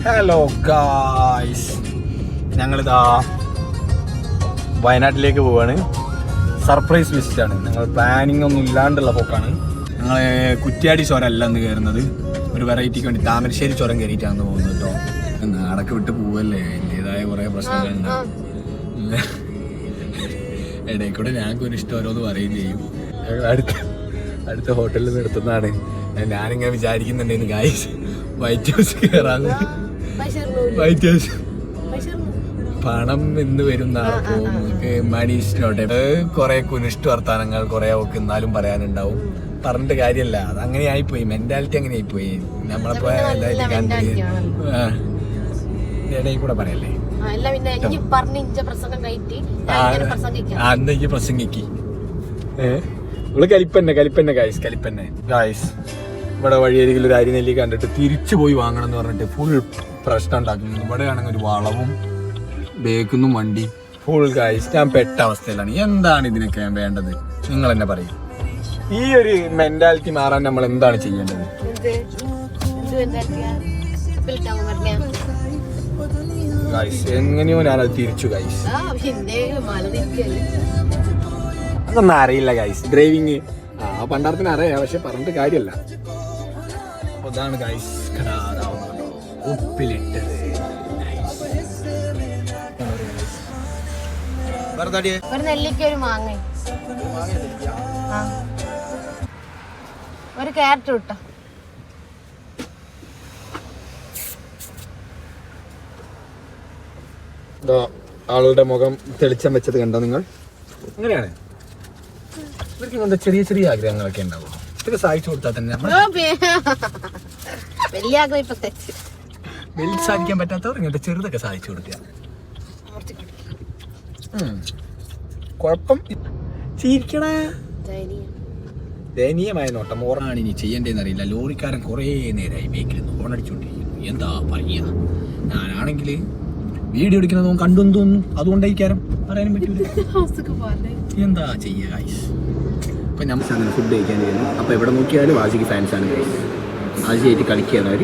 Hello guys, ഞങ്ങളിതാ വയനാട്ടിലേക്ക് പോവാണ്. സർപ്രൈസ് വിസിറ്റാണ്. ഞങ്ങൾ പ്ലാനിങ് ഒന്നും ഇല്ലാണ്ടുള്ള പോക്കാണ്. ഞങ്ങൾ കുറ്റ്യാടി ചുരം അല്ല എന്ന് കയറുന്നത്, ഒരു വെറൈറ്റിക്ക് വേണ്ടി താമരശ്ശേരി ചുരം കയറിയിട്ടാണ് പോകുന്നത് കേട്ടോ. നാടൊക്കെ വിട്ട് പോവല്ലേ, അതിൻ്റെതായ കുറേ പ്രശ്നങ്ങളുണ്ടാവും. ഇടയിൽ കൂടെ ഞങ്ങൾക്ക് ഒരു ഇഷ്ടം ഓരോന്ന് പറയുകയും ചെയ്യും. അടുത്ത ഹോട്ടലിൽ നിർത്തുന്നതാണ്. ഞാനിങ്ങനെ വിചാരിക്കുന്നുണ്ടായിരുന്നു ഗായ്സ്, വൈറ്റ് ഹൗസ് കയറാന്ന്. വൈറ്റ് ഹൗസ് പണം എന്ന് വരും മണീഷിനോട്ടെ കുറെ കുനിഷ്ഠ വർത്താനങ്ങൾ കുറെ ഒക്കെ എന്നാലും പറയാനുണ്ടാവും. പറഞ്ഞിട്ട് കാര്യമല്ല, അത് അങ്ങനെ ആയിപ്പോയി, മെന്റാലിറ്റി അങ്ങനെ ആയിപ്പോയി. നമ്മളിപ്പോ ഇടയിൽ കൂടെ പറയല്ലേ, അന്നെനിക്ക് പ്രസംഗിക്ക്. നമ്മള് കലിപ്പന്നെ ഗായ്സ്. ഇവിടെ വഴിയരികിൽ ഒരു അരിനെല്ലി കണ്ടിട്ട് തിരിച്ചു പോയി വാങ്ങണം എന്ന് പറഞ്ഞിട്ട് ഫുൾ പ്രശ്നം ഉണ്ടാക്കുന്നു. ഇവിടെ ആണെങ്കിൽ ഒരു വളവും ബേക്കൊന്നും വണ്ടി ഫുൾ ഗായ്സ്. ഞാൻ പെട്ട അവസ്ഥയിലാണ്. എന്താണ് ഇതിനൊക്കെ വേണ്ടത്? നിങ്ങൾ തന്നെ പറയും. ഈ ഒരു മെന്റാലിറ്റി മാറാൻ നമ്മൾ എന്താണ് ചെയ്യേണ്ടത്? ഗായ്സ് എങ്ങനെയോ ഞാനത് തിരിച്ചു ഗായ്സ്. അതൊന്നും അറിയില്ല ഗായ്സ്, ഡ്രൈവിങ് പണ്ടാരത്തിന് അറിയാം, പക്ഷെ പറഞ്ഞിട്ട് കാര്യമല്ല. അപ്പൊ ഇതാണ് ഗായ്സ് ഉപ്പിലിട്ടത്. ഒരു നെല്ലിക്ക, ഒരു മാങ്ങ, ഒരു ക്യാരറ്റ് ഇട്ട. ആളുടെ മുഖം തെളിച്ചം വെച്ചത് കണ്ടോ നിങ്ങൾ? അങ്ങനെയാണ് ഇവർക്ക് ഇങ്ങനത്തെ ചെറിയ ചെറിയ ആഗ്രഹങ്ങളൊക്കെ ഉണ്ടാവും. ഇതൊക്കെ സാധിച്ചു കൊടുത്താൽ തന്നെ വലുത് സാധിക്കാൻ പറ്റാത്തവർ ഇങ്ങനത്തെ ചെറുതൊക്കെ സാധിച്ചു കൊടുക്കുക. കുഴപ്പം ചിരിക്കണ ദയനീയമായ നോട്ടം. ഓർമ്മയാണ് ഇനി ചെയ്യേണ്ടതെന്ന് അറിയില്ല. ലോറിക്കാരൻ കുറേ നേരമായി ബേക്കിൽ ഓണടിച്ചുകൊണ്ടിരിക്കുന്നു. എന്താ പറയുക, ഞാനാണെങ്കിൽ വീഡിയോ എടുക്കുന്നതും കണ്ടു തോന്നുന്നു, അതുകൊണ്ടായിരിക്കാരം പറയാനും പറ്റൂല. എന്താ ചെയ്യുക ഗൈസ്. അപ്പം നമ്മൾ അങ്ങനെ ഫുഡ് കഴിക്കാൻ ചെയ്യുന്നു. അപ്പോൾ എവിടെ നോക്കിയാലും ആജിക്ക് ഫാൻസാണ് ഗൈസ്. ആജിയായിട്ട് കളിക്കുകയാണ് അവർ.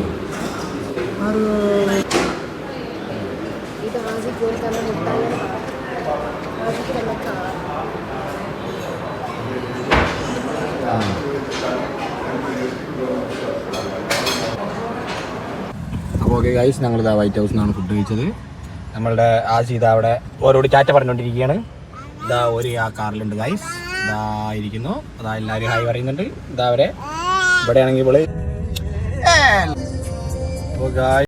അപ്പോൾ ഓക്കെ ഗൈസ്, ഞങ്ങളിതാ വൈറ്റ് ഹൗസിൽ നിന്നാണ് ഫുഡ് കഴിച്ചത്. നമ്മളുടെ ആജി ഇതാ അവിടെ ഓരോട് ടാറ്റ പറഞ്ഞുകൊണ്ടിരിക്കുകയാണ്. ഇതാ ഒരു ആ കാറിലുണ്ട് ഗൈസ്, ഇതാ ഇരിക്കുന്നു. അതാ എല്ലാവരും ഹായ് പറയുന്നുണ്ട്. ഇതാ അവരെ ഇവിടെയാണെങ്കിൽ ഇപ്പോൾ